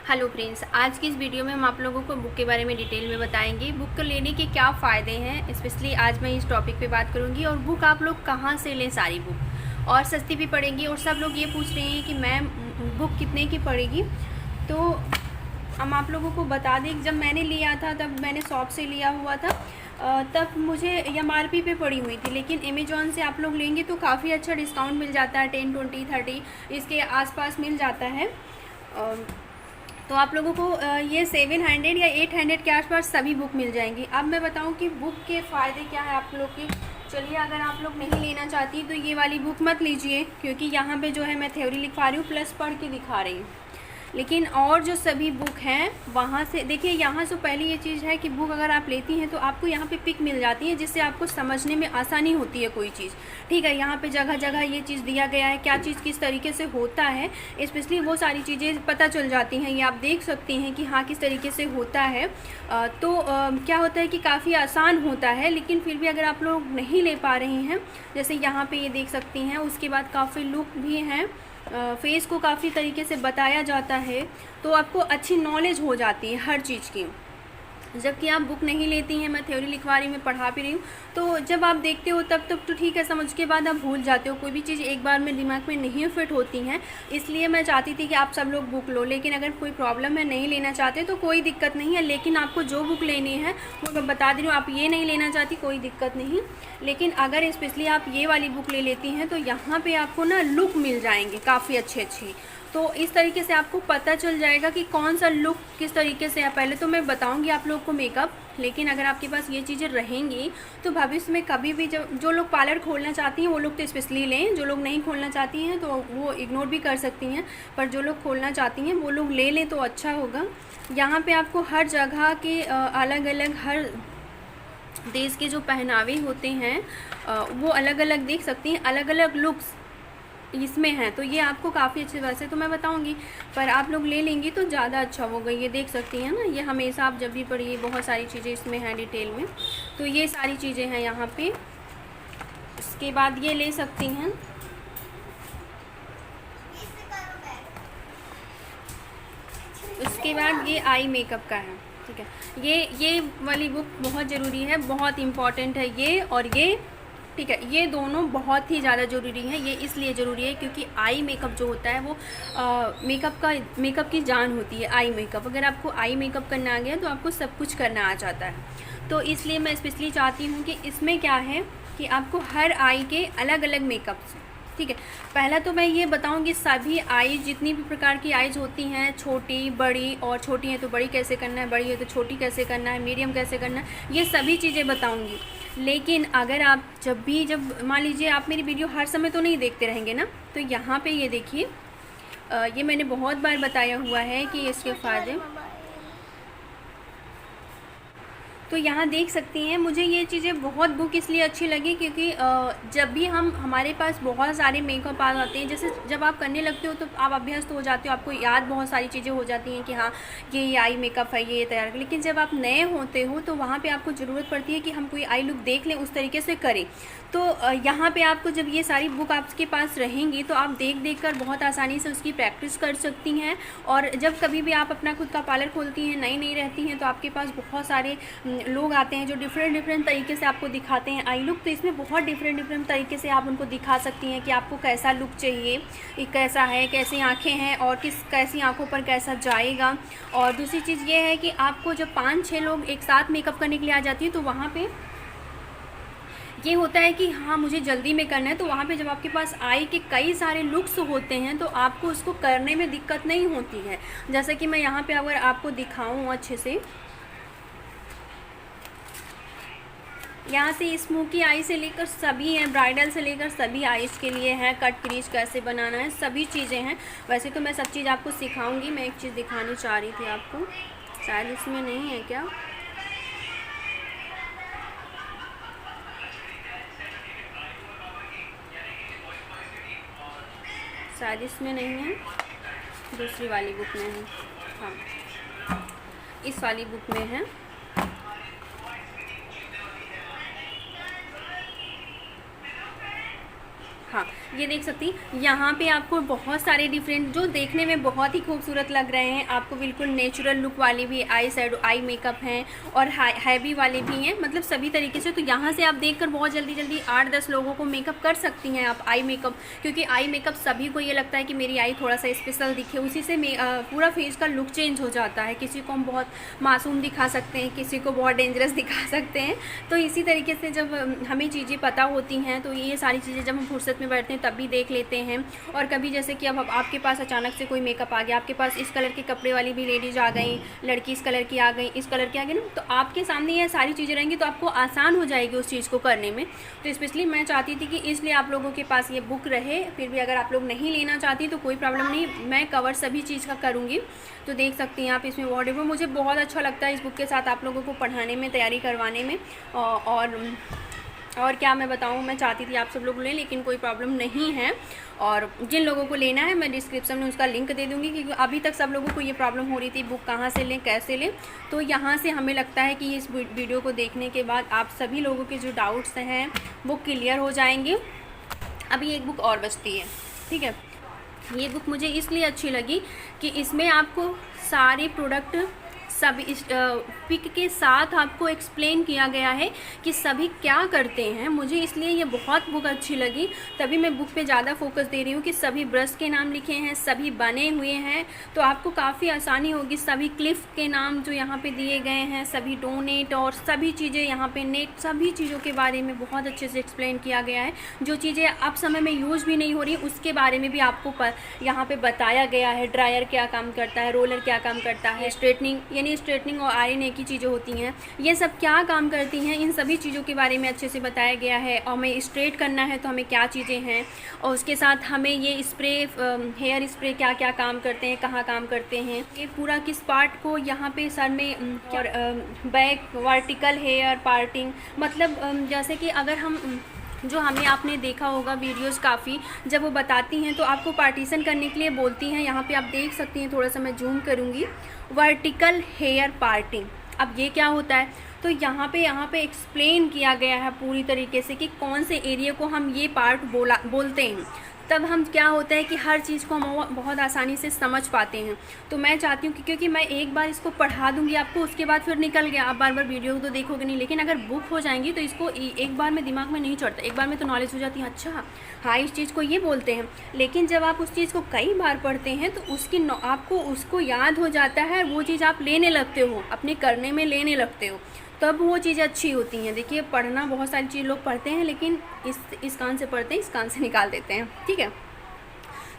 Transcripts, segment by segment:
Hello friends, आज की इस वीडियो में हम आप लोगों को बुक के बारे में डिटेल में बताएंगे। बुक को लेने के क्या फ़ायदे हैं, स्पेशली आज मैं इस टॉपिक पे बात करूंगी। और बुक आप लोग कहाँ से लें, सारी बुक और सस्ती भी पड़ेगी। और सब लोग ये पूछ रहे हैं कि मैम बुक कितने की पड़ेगी। तो हम आप लोगों को बता दें, जब मैंने लिया था तब मैंने शॉप से लिया हुआ था, तब मुझे MRP पे पड़ी हुई थी। लेकिन अमेज़ॉन से आप लोग लेंगे तो काफ़ी अच्छा डिस्काउंट मिल जाता है, 10, 20, 30 इसके आसपास मिल जाता है। तो आप लोगों को ये 700 या 800 के आसपास सभी बुक मिल जाएंगी। अब मैं बताऊं कि बुक के फ़ायदे क्या है आप लोग के। चलिए, अगर आप लोग नहीं लेना चाहती तो ये वाली बुक मत लीजिए, क्योंकि यहाँ पे जो है मैं थ्योरी लिखवा रही हूँ प्लस पढ़ के दिखा रही हूँ। लेकिन और जो सभी बुक हैं वहाँ से देखिए, यहाँ से पहले ये चीज़ है कि बुक अगर आप लेती हैं तो आपको यहाँ पे पिक मिल जाती है, जिससे आपको समझने में आसानी होती है कोई चीज़। ठीक है, यहाँ पे जगह जगह ये चीज़ दिया गया है, क्या चीज़ किस तरीके से होता है, स्पेशली वो सारी चीज़ें पता चल जाती हैं। ये आप देख सकती हैं कि हाँ किस तरीके से होता है। क्या होता है कि काफ़ी आसान होता है। लेकिन फिर भी अगर आप लोग नहीं ले पा रही हैं, जैसे यहाँ पे ये देख सकती हैं, उसके बाद काफ़ी लुक भी हैं, फेस को काफ़ी तरीके से बताया जाता है, तो आपको अच्छी नॉलेज हो जाती है हर चीज़ की। जबकि आप बुक नहीं लेती हैं, मैं थ्योरी लिखवा रही हूँ, मैं पढ़ा भी रही हूँ, तो जब आप देखते हो तब तो ठीक है, समझ के बाद आप भूल जाते हो। कोई भी चीज़ एक बार में दिमाग में नहीं फिट होती हैं। इसलिए मैं चाहती थी कि आप सब लोग बुक लो। लेकिन अगर कोई प्रॉब्लम है, नहीं लेना चाहते तो कोई दिक्कत नहीं है। लेकिन आपको जो बुक लेनी है वो मैं बता दे रही हूँ। आप ये नहीं लेना चाहती, कोई दिक्कत नहीं। लेकिन अगर स्पेशली आप ये वाली बुक ले लेती हैं तो यहाँ पर आपको ना लुक मिल जाएंगे काफ़ी अच्छी अच्छी। तो इस तरीके से आपको पता चल जाएगा कि कौन सा लुक किस तरीके से है। पहले तो मैं बताऊंगी आप लोग को मेकअप, लेकिन अगर आपके पास ये चीज़ें रहेंगी तो भविष्य में कभी भी जो लोग पार्लर खोलना चाहती हैं वो लोग तो स्पेशली लें। जो लोग नहीं खोलना चाहती हैं तो वो इग्नोर भी कर सकती हैं, पर जो लोग खोलना चाहती हैं वो लोग ले लें तो अच्छा होगा। यहाँ पे आपको हर जगह के अलग अलग, हर देश के जो पहनावे होते हैं वो अलग अलग देख सकती हैं, अलग अलग लुक्स इसमें है। तो ये आपको काफ़ी अच्छे, वैसे तो मैं बताऊंगी, पर आप लोग ले लेंगी तो ज़्यादा अच्छा होगा। ये देख सकती हैं ना, ये हमेशा आप जब भी पढ़िए, बहुत सारी चीज़ें इसमें हैं डिटेल में। तो ये सारी चीज़ें हैं यहाँ पे। उसके बाद ये ले सकती हैं। उसके बाद ये आई मेकअप का है। ठीक है, ये वाली बुक बहुत ज़रूरी है, बहुत इम्पॉर्टेंट है ये और ये। ठीक है, ये दोनों बहुत ही ज़्यादा ज़रूरी है। ये इसलिए ज़रूरी है क्योंकि आई मेकअप जो होता है वो मेकअप की जान होती है। आई मेकअप, अगर आपको आई मेकअप करना आ गया तो आपको सब कुछ करना आ जाता है। तो इसलिए मैं स्पेशली चाहती हूँ कि इसमें क्या है कि आपको हर आई के अलग अलग मेकअप्स। ठीक है, पहला तो मैं ये बताऊंगी सभी आईज, जितनी भी प्रकार की आईज होती हैं, छोटी बड़ी, और छोटी है तो बड़ी कैसे करना है, बड़ी है तो छोटी कैसे करना है, मीडियम कैसे करना है, ये सभी चीज़ें बताऊंगी। लेकिन अगर आप जब मान लीजिए आप मेरी वीडियो हर समय तो नहीं देखते रहेंगे ना, तो यहाँ पे ये देखिए, ये मैंने बहुत बार बताया हुआ है कि इसके फ़ायदे। तो यहाँ देख सकती हैं, मुझे ये चीज़ें बहुत बुक इसलिए अच्छी लगी क्योंकि जब भी हमारे पास बहुत सारे मेकअप आ जाते हैं, जैसे जब आप करने लगते हो तो आप अभ्यस्त हो जाते हो, आपको याद बहुत सारी चीज़ें हो जाती हैं कि हाँ ये आई मेकअप है, ये तैयार कर। लेकिन जब आप नए होते हो तो वहाँ पे आपको ज़रूरत पड़ती है कि हम कोई आई लुक देख लें, उस तरीके से करें। तो यहाँ पे आपको जब ये सारी बुक आपके पास रहेंगी तो आप देख देख कर बहुत आसानी से उसकी प्रैक्टिस कर सकती हैं। और जब कभी भी आप अपना खुद का पार्लर खोलती हैं, नई रहती हैं, तो आपके पास बहुत सारे लोग आते हैं जो डिफरेंट तरीके से आपको दिखाते हैं आई लुक। तो इसमें बहुत डिफरेंट तरीके से आप उनको दिखा सकती हैं कि आपको कैसा लुक चाहिए, कैसा है, कैसी आँखें हैं और कैसी आँखों पर कैसा जाएगा। और दूसरी चीज़ ये है कि आपको जब 5-6 लोग एक साथ मेकअप करने के लिए आ जाती है तो वहाँ पे ये होता है कि हाँ मुझे जल्दी में करना है। तो वहाँ पे जब आपके पास आई के कई सारे लुक्स होते हैं तो आपको उसको करने में दिक्कत नहीं होती है। जैसे कि मैं यहाँ पे अगर आपको दिखाऊँ अच्छे से, यहाँ से स्मोकी आई से लेकर सभी हैं, ब्राइडल से लेकर सभी आईज के लिए हैं, कट क्रीज कैसे बनाना है, सभी चीज़ें हैं। वैसे तो मैं सब चीज़ आपको सिखाऊंगी। मैं एक चीज़ दिखानी चाह रही थी आपको, शायद इसमें नहीं है क्या, शायद इसमें नहीं है, दूसरी वाली बुक में है। हाँ, इस वाली बुक में है। हाँ, ये देख सकती हैं, यहाँ पे आपको बहुत सारे डिफरेंट जो देखने में बहुत ही खूबसूरत लग रहे हैं। आपको बिल्कुल नेचुरल लुक वाले भी आई शैडो आई मेकअप हैं और हैवी वाले भी हैं, मतलब सभी तरीके से। तो यहाँ से आप देखकर बहुत जल्दी जल्दी 8-10 लोगों को मेकअप कर सकती हैं आप आई मेकअप, क्योंकि आई मेकअप सभी को ये लगता है कि मेरी आई थोड़ा सा स्पेशल दिखे, उसी से पूरा फेस का लुक चेंज हो जाता है। किसी को हम बहुत मासूम दिखा सकते हैं, किसी को बहुत डेंजरस दिखा सकते हैं। तो इसी तरीके से जब हमें चीज़ें पता होती हैं तो ये सारी चीज़ें जब हम फुर्सत में बैठते हैं तब भी देख लेते हैं। और कभी जैसे कि अब आपके पास अचानक से कोई मेकअप आ गया, आपके पास इस कलर के कपड़े वाली भी लेडीज आ गई, लड़की इस कलर की आ गई, इस कलर की आ गई ना, तो आपके सामने ये सारी चीज़ें रहेंगी तो आपको आसान हो जाएगी उस चीज़ को करने में। तो स्पेशली मैं चाहती थी कि इसलिए आप लोगों के पास ये बुक रहे। फिर भी अगर आप लोग नहीं लेना चाहती तो कोई प्रॉब्लम नहीं, मैं कवर सभी चीज़ का करूँगी। तो देख सकती हैं आप इसमें वॉर्डरोब मुझे बहुत अच्छा लगता है इस बुक के साथ आप लोगों को पढ़ाने में, तैयारी करवाने में। और क्या मैं बताऊँ, मैं चाहती थी आप सब लोग लें लेकिन कोई प्रॉब्लम नहीं है। और जिन लोगों को लेना है मैं डिस्क्रिप्शन में उसका लिंक दे दूँगी, क्योंकि अभी तक सब लोगों को ये प्रॉब्लम हो रही थी बुक कहाँ से लें कैसे लें। तो यहाँ से हमें लगता है कि इस वीडियो को देखने के बाद आप सभी लोगों के जो डाउट्स हैं वो क्लियर हो जाएंगे। अभी एक बुक और बचती है, ठीक है। ये बुक मुझे इसलिए अच्छी लगी कि इसमें आपको सारे प्रोडक्ट सभी इस पिक के साथ आपको एक्सप्लेन किया गया है कि सभी क्या करते हैं। मुझे इसलिए ये बहुत बुक अच्छी लगी, तभी मैं बुक पे ज़्यादा फोकस दे रही हूँ कि सभी ब्रश के नाम लिखे हैं, सभी बने हुए हैं, तो आपको काफ़ी आसानी होगी। सभी क्लिफ के नाम जो यहाँ पे दिए गए हैं, सभी डोनेट और सभी चीज़ें यहाँ पे नेट, सभी चीज़ों के बारे में बहुत अच्छे से एक्सप्लेन किया गया है। जो चीज़ें अब समय में यूज़ भी नहीं हो रही उसके बारे में भी आपको यहाँ पर बताया गया है। ड्रायर क्या काम करता है, रोलर क्या काम करता है, स्ट्रेटनिंग स्ट्रेटनिंग और आयरन एक ही चीज़ें होती हैं, ये सब क्या काम करती हैं, इन सभी चीज़ों के बारे में अच्छे से बताया गया है। और हमें स्ट्रेट करना है तो हमें क्या चीज़ें हैं, और उसके साथ हमें ये स्प्रे हेयर स्प्रे क्या क्या काम करते हैं, कहाँ काम करते हैं, ये पूरा किस पार्ट को यहाँ पे सर में, और बैक वर्टिकल हेयर पार्टिंग, मतलब जैसे कि अगर हम जो हमें आपने देखा होगा वीडियोस काफ़ी, जब वो बताती हैं तो आपको पार्टीशन करने के लिए बोलती हैं। यहाँ पे आप देख सकती हैं, थोड़ा सा मैं जूम करूँगी, वर्टिकल हेयर पार्टिंग। अब ये क्या होता है, तो यहाँ पे एक्सप्लेन किया गया है पूरी तरीके से कि कौन से एरिया को हम ये पार्ट बोलते हैं। तब हम क्या होता है कि हर चीज़ को हम बहुत आसानी से समझ पाते हैं। तो मैं चाहती हूँ कि क्योंकि मैं एक बार इसको पढ़ा दूँगी आपको, उसके बाद फिर निकल गया, आप बार बार वीडियो तो देखोगे नहीं। लेकिन अगर बुक हो जाएंगी तो इसको एक बार में दिमाग में नहीं चढ़ता, एक बार में तो नॉलेज हो जाती है, अच्छा हाँ इस चीज़ को ये बोलते हैं। लेकिन जब आप उस चीज़ को कई बार पढ़ते हैं तो आपको उसको याद हो जाता है, वो चीज़ आप लेने लगते हो, अपने करने में लेने लगते हो, तब वो चीज़ें अच्छी होती हैं। देखिए पढ़ना बहुत सारी चीज़ लोग पढ़ते हैं लेकिन इस कान से पढ़ते हैं, इस कान से निकाल देते हैं, ठीक है।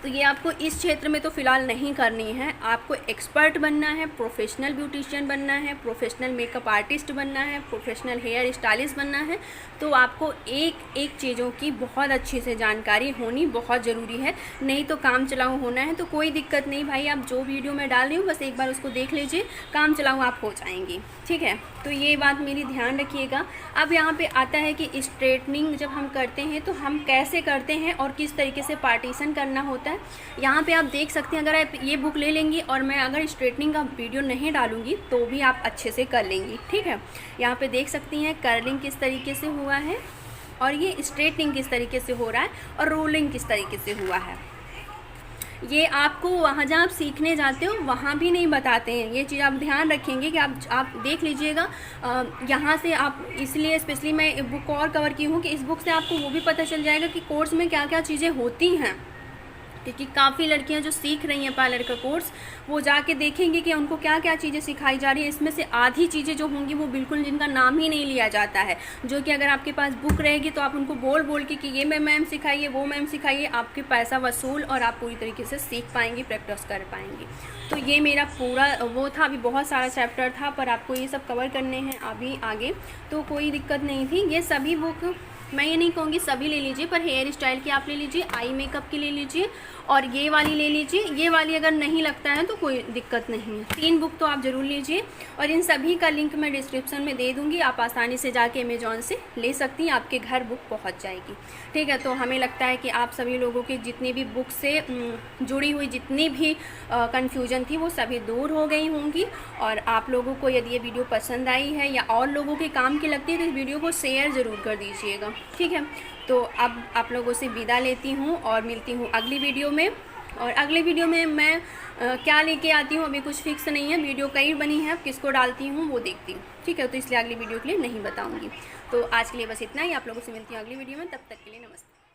तो ये आपको इस क्षेत्र में तो फ़िलहाल नहीं करनी है, आपको एक्सपर्ट बनना है, प्रोफेशनल ब्यूटिशियन बनना है, प्रोफेशनल मेकअप आर्टिस्ट बनना है, प्रोफेशनल हेयर स्टाइलिस्ट बनना है। तो आपको एक एक चीज़ों की बहुत अच्छे से जानकारी होनी बहुत ज़रूरी है, नहीं तो काम चलाऊ होना है तो कोई दिक्कत नहीं भाई, आप जो वीडियो मैं डाल रही हूँ बस एक बार उसको देख लीजिए, काम चलाऊ आप हो जाएंगी, ठीक है। तो ये बात मेरी ध्यान रखिएगा। अब यहाँ पे आता है कि स्ट्रेटनिंग जब हम करते हैं तो हम कैसे करते हैं और किस तरीके से पार्टीशन करना होता है। यहाँ पे आप देख सकते हैं, अगर आप ये बुक ले लेंगी और मैं अगर स्ट्रेटनिंग का वीडियो नहीं डालूंगी तो भी आप अच्छे से कर लेंगी, ठीक है। यहाँ पे देख सकती हैं कर्लिंग किस तरीके से हुआ है और ये स्ट्रेटनिंग किस तरीके से हो रहा है और रोलिंग किस तरीके से हुआ है। ये आपको वहाँ जहाँ आप सीखने जाते हो वहाँ भी नहीं बताते हैं, ये चीज़ आप ध्यान रखेंगे कि आप देख लीजिएगा। यहाँ से आप, इसलिए स्पेशली मैं बुक और कवर की हूँ कि इस बुक से आपको वो भी पता चल जाएगा कि कोर्स में क्या क्या चीज़ें होती हैं, क्योंकि काफ़ी लड़कियां जो सीख रही हैं पार्लर का कोर्स, वो जाके देखेंगे कि उनको क्या क्या चीज़ें सिखाई जा रही है। इसमें से आधी चीज़ें जो होंगी वो बिल्कुल जिनका नाम ही नहीं लिया जाता है, जो कि अगर आपके पास बुक रहेगी तो आप उनको बोल के कि ये मैम सिखाइए, वो मैम सिखाइए, आपके पैसा वसूल और आप पूरी तरीके से सीख पाएंगी, प्रैक्टिस कर पाएंगी। तो ये मेरा पूरा वो था, अभी बहुत सारा चैप्टर था पर आपको ये सब कवर करने हैं अभी आगे, तो कोई दिक्कत नहीं थी। ये सभी बुक मैं ये नहीं कहूँगी सभी ले लीजिए, पर हेयर स्टाइल की आप ले लीजिए, आई मेकअप की ले लीजिए और ये वाली ले लीजिए। ये वाली अगर नहीं लगता है तो कोई दिक्कत नहीं है, 3 बुक तो आप ज़रूर लीजिए और इन सभी का लिंक मैं डिस्क्रिप्शन में दे दूँगी, आप आसानी से जाके अमेजॉन से ले सकती हैं, आपके घर बुक पहुँच जाएगी, ठीक है। तो हमें लगता है कि आप सभी लोगों की जितनी भी बुक से जुड़ी हुई जितनी भी कन्फ्यूजन थी वो सभी दूर हो गई होंगी। और आप लोगों को यदि ये वीडियो पसंद आई है या और लोगों के काम की लगती है तो इस वीडियो को शेयर ज़रूर कर दीजिएगा, ठीक है, तो अब आप लोगों से विदा लेती हूँ और मिलती हूँ अगली वीडियो में। और अगले वीडियो में मैं क्या लेके आती हूँ अभी कुछ फिक्स नहीं है, वीडियो कई बनी है, अब किसको डालती हूँ वो देखती हूँ, ठीक है। तो इसलिए अगली वीडियो के लिए नहीं बताऊँगी। तो आज के लिए बस इतना ही, आप लोगों से मिलती हूँ अगली वीडियो में, तब तक के लिए नमस्ते।